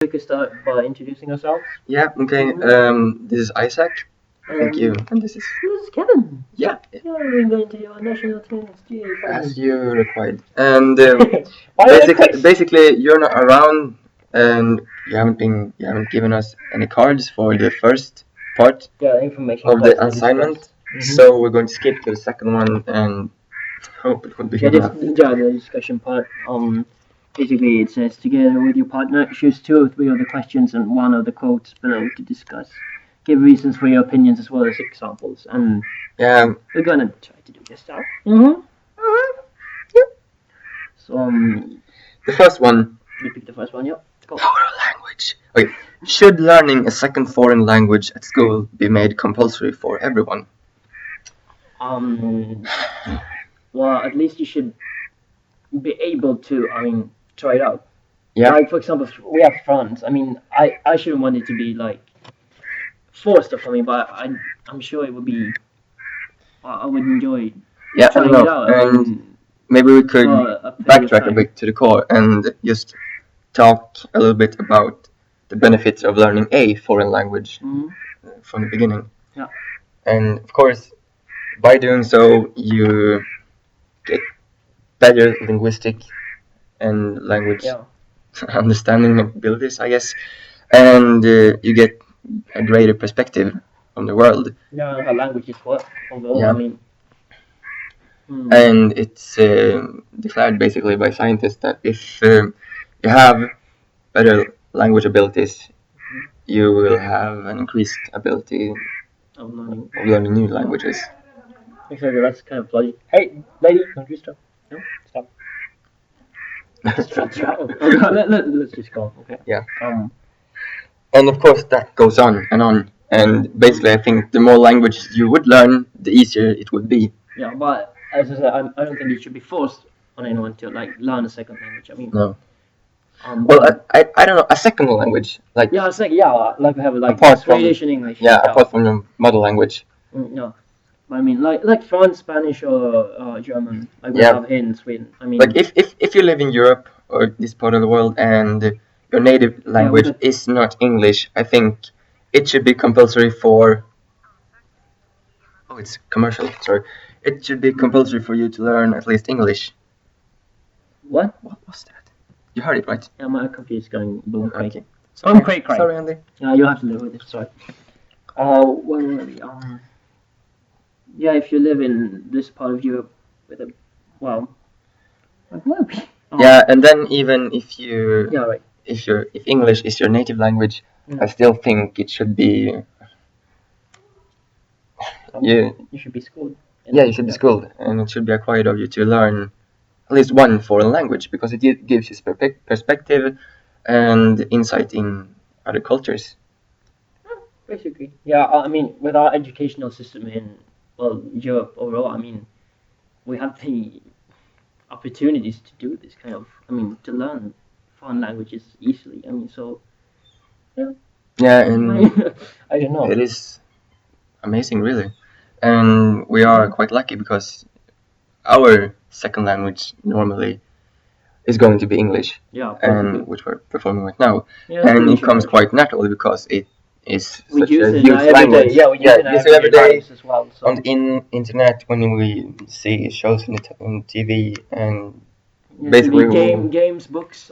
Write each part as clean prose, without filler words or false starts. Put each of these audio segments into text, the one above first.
We could start by introducing ourselves. Yeah, okay. This is Isak. Thank you. And this is Kevin. Yeah, we're going to your national tennis as you required. And basically, you're not around, and you haven't given us any cards for the first part information of the assignment. So we're going to skip to the second one and hope it will be enough. The discussion part. Basically, it says together with your partner, choose 2 or 3 of the questions and 1 of the quotes below to discuss. Give reasons for your opinions as well as examples, and we're gonna try to do this now. So the first one. You pick the first one, yeah. Go. Our language. Okay. Should learning a second foreign language at school be made compulsory for everyone? Well, at least you should be able to, try it out. Yeah. Like, for example, we have France. I shouldn't want it to be, like, forced upon me, but I'm sure it would be, I would enjoy trying it out. And maybe we could backtrack a bit to the core and just talk a little bit about the benefits of learning a foreign language from the beginning. Yeah. And, of course, by doing so, you get better linguistic and language understanding abilities, I guess, and you get a greater perspective on the world. Yeah, how languages work overall. Yeah. And it's declared basically by scientists that if you have better language abilities, you will have an increased ability of learning new languages. Exactly, that's kind of logic. Hey, lady, don't you stop. No, stop. Let's just go. Okay. Yeah. And of course that goes on. And basically, I think the more languages you would learn, the easier it would be. Yeah, but as I said, I don't think it should be forced on anyone to learn a second language. No. Well, I don't know, a second language, like like we have Swedish and English. Yeah, apart from your mother language. No. Like French, Spanish, or German, like we have here in Sweden. Like if you live in Europe or this part of the world and your native language is not English, I think it should be compulsory for. Oh, it's commercial. Sorry, it should be compulsory for you to learn at least English. What? What was that? You heard it, right? Yeah, my computer's going boom crazy. Okay. Sorry, crazy. Sorry, Andy. Yeah, you have to live with it. Sorry. Where were we? Yeah, if you live in this part of Europe with a, where were we? Yeah, and then even if you, right. if English is your native language, I still think it should be. You should be schooled. Yeah, you should be schooled, and it should be required of you to learn at least one foreign language because it gives you perspective and insight in other cultures. Basically, yeah. With our educational system in Europe overall, we have the opportunities to do this kind of, to learn foreign languages easily. So yeah. Yeah, and I don't know. It is amazing, really, and we are quite lucky because our second language normally is going to be English. Yeah. And which we're performing right now, and it comes quite naturally because it is such a huge language. Yeah, we use it every day as well. So. On the internet, when we see shows on TV, and basically games, books,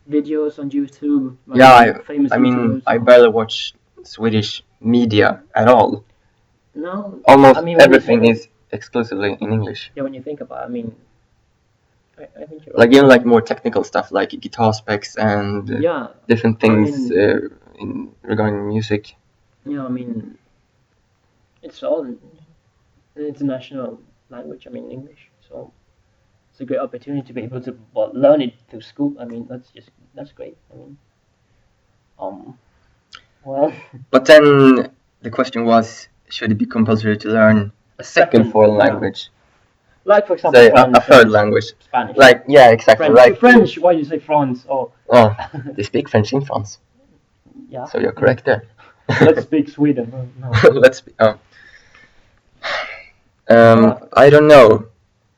videos on YouTube. Famous videos, I barely watch Swedish media at all. No. Almost everything is exclusively in English. Yeah, when you think about it, I think you're like even more technical stuff like guitar specs and different things regarding music. Yeah, it's all an international language. English. So it's a great opportunity to be able to learn it through school. That's great. But then the question was, should it be compulsory to learn a second foreign language? Like, for example, say a third language. Spanish. Like, yeah, exactly. French. Why do you say France? Oh, they speak French in France. Yeah. So you're correct there. Let's speak Sweden. No. Let's speak. I don't know.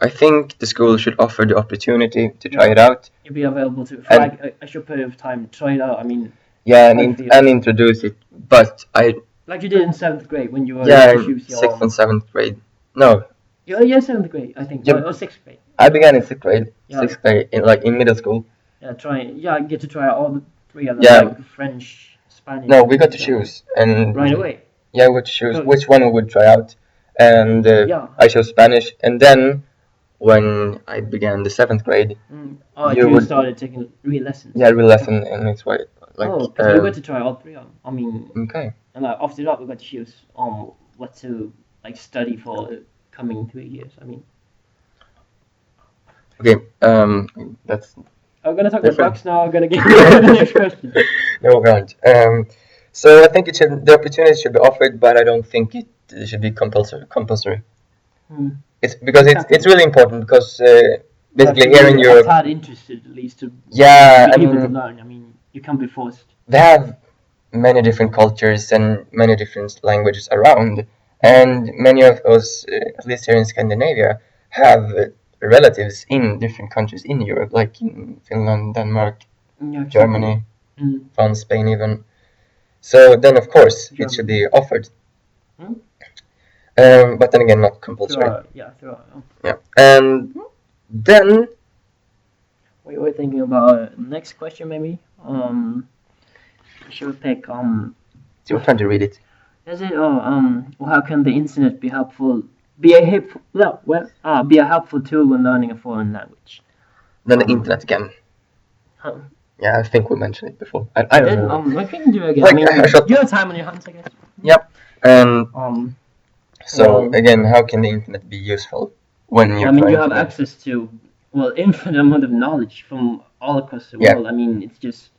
I think the school should offer the opportunity to try it out. You'll be available to for like a short period of time, try it out. I mean, yeah, and introduce it. But like you did in 7th grade when you were yeah, to choose your 6th and 7th grade. No. Yeah, 7th grade, I think. Yeah. Or 6th grade. I began in 6th grade. Yeah. 6th grade in middle school. Yeah, get to try out all the 3 of them, Yeah. like French, Spanish. No, we got to choose and right away. Yeah, we choose which one we would try out, and I chose Spanish, and then when I began the 7th grade, you started taking real lessons. Yeah, real lesson, and it's why because we got to try all 3 of them. I mean, okay. And like after that, we got to choose what to like study for the coming 3 years. I mean. Okay, that's. I'm gonna talk about bugs now. I'm gonna get to the next question. No, we aren't. So I think the opportunity should be offered, but I don't think it should be compulsory. It's because it's really important because basically here in Europe. I've had interested at least to be able to learn. I mean, you can't be forced. They have many different cultures and many different languages around, and many of us, at least here in Scandinavia, have relatives in different countries in Europe, like in Finland, Denmark, Germany, France, Spain even. So then, of course, it should be offered. But then again, not compulsory. Yeah. And then... We were thinking about next question, maybe. Should we pick... So you're trying to read it. Is it? How can the internet be helpful... be a helpful tool when learning a foreign language? Then the internet again. Huh. Yeah, I think we mentioned it before. I don't know. We can do it again. Like, you have time on your hands, I guess. Yep. So again, how can the internet be useful when you're? You have access to infinite amount of knowledge from all across the world. I mean, it's just.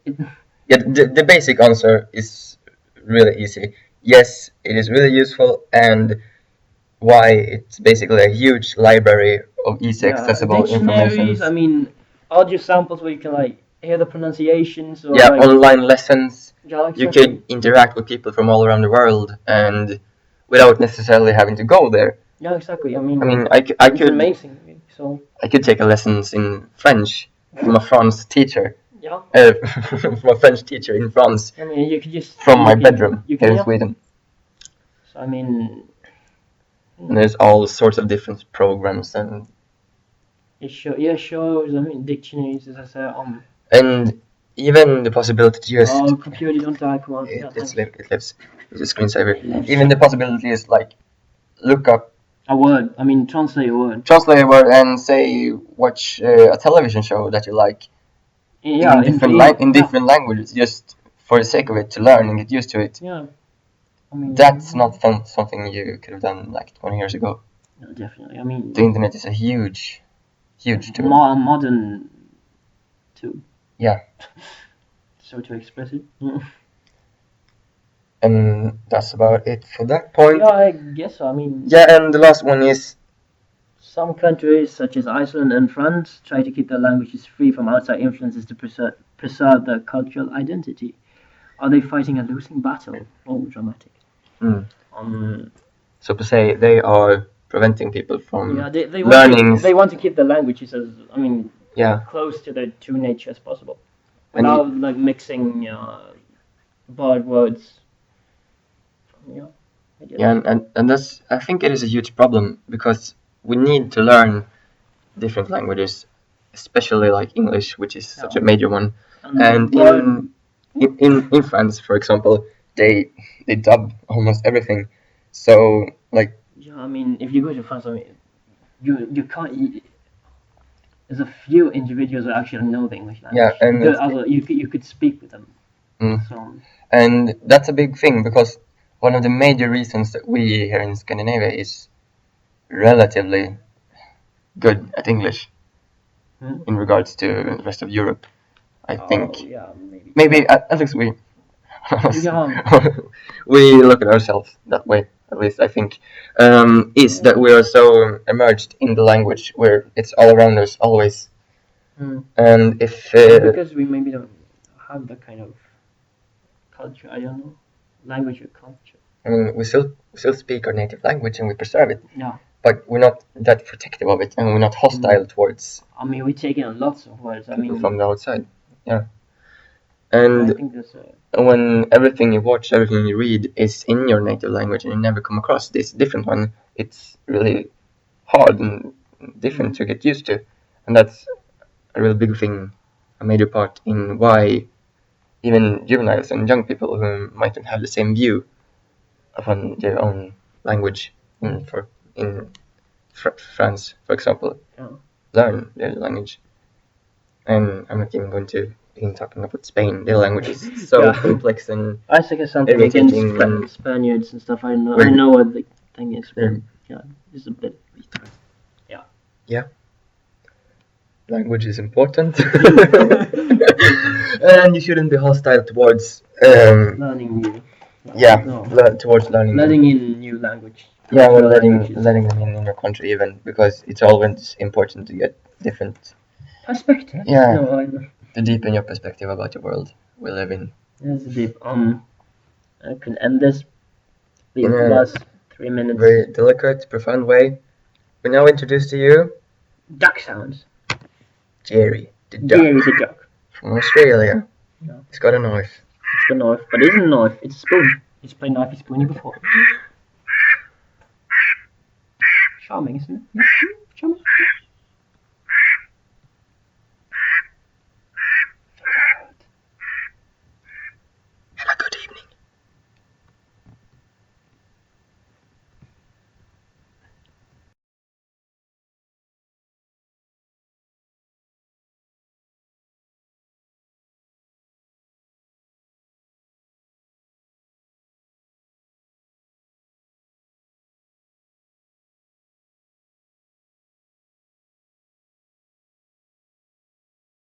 Yeah, the basic answer is really easy. Yes, it is really useful, and why it's basically a huge library of easy accessible information. I mean, audio samples where you can hear the pronunciations. Or, online lessons. Yeah, exactly. You could interact with people from all around the world, and without necessarily having to go there. Yeah, exactly. I mean, I could. It's amazing. So I could take lessons in French from a French teacher. Yeah. From a French teacher in France. I mean, you could just from my bedroom here in Sweden. So I mean. And there's all sorts of different programs and. It shows. I mean, dictionaries, as I said. And even the possibility to just. Oh, computer, don't die! Come on. It lives. It's a screensaver. Even the possibility is look up a word. I mean, translate a word. Translate a word and say watch a television show that you like. Yeah, in different languages, just for the sake of it, to learn and get used to it. Yeah. I mean, that's not something you could have done 20 years ago. No, definitely. I mean, the internet is a huge tool. Modern tool. Yeah. So to express it. And that's about it for that point. Yeah, I guess so. I mean. Yeah, and the last one is. Some countries, such as Iceland and France, try to keep their languages free from outside influences to preserve their cultural identity. Are they fighting a losing battle? Oh, dramatic. So to say, they are preventing people from they learning. They want to keep the languages as close to their true nature as possible, without mixing bad words. And that's. I think it is a huge problem because. We need to learn different languages, especially English, which is such a major one. And in France, for example, they dub almost everything. So Yeah, I mean, if you go to France, I mean, you can't. There's a few individuals who actually know the English language. Yeah, and you could speak with them. So. And that's a big thing because one of the major reasons that we here in Scandinavia is relatively good at English in regards to the rest of Europe. I think maybe at least we we look at ourselves that way. At least I think is that we are so immersed in the language where it's all around us always. And if because we maybe don't have that kind of culture, I don't know, language or culture. I mean, we still speak our native language and we preserve it. Yeah. but we're not that protective of it, and we're not hostile towards. I mean, we take in lots of words. I people mean, from the outside, yeah. I And think there's when everything you watch, everything you read is in your native language, and you never come across this different one, it's really hard and different to get used to, and that's a real big thing, a major part in why even juveniles and young people who mightn't have the same view upon their own language in France, for example, learn their language. And I'm not even going to begin talking about Spain. Their language is so complex and Isaac has something against Spaniards and stuff. I know what the thing is. Yeah, it's a bit. Yeah. Language is important, and you shouldn't be hostile towards learning new. Towards learning. Letting in new language. Yeah, well, letting them in your country even, because it's always important to get different perspective. Yeah, to deepen your perspective about the world we live in. It's deep. I can end this. The last 3 minutes. Very delicate, profound way. We now introduce to you duck sounds. Jerry the duck. Jerry's a duck from Australia. Yeah. He's got a knife. It's a knife, but it isn't a knife. It's a spoon. He's played knifey spoony before. Charming, isn't it? Charming.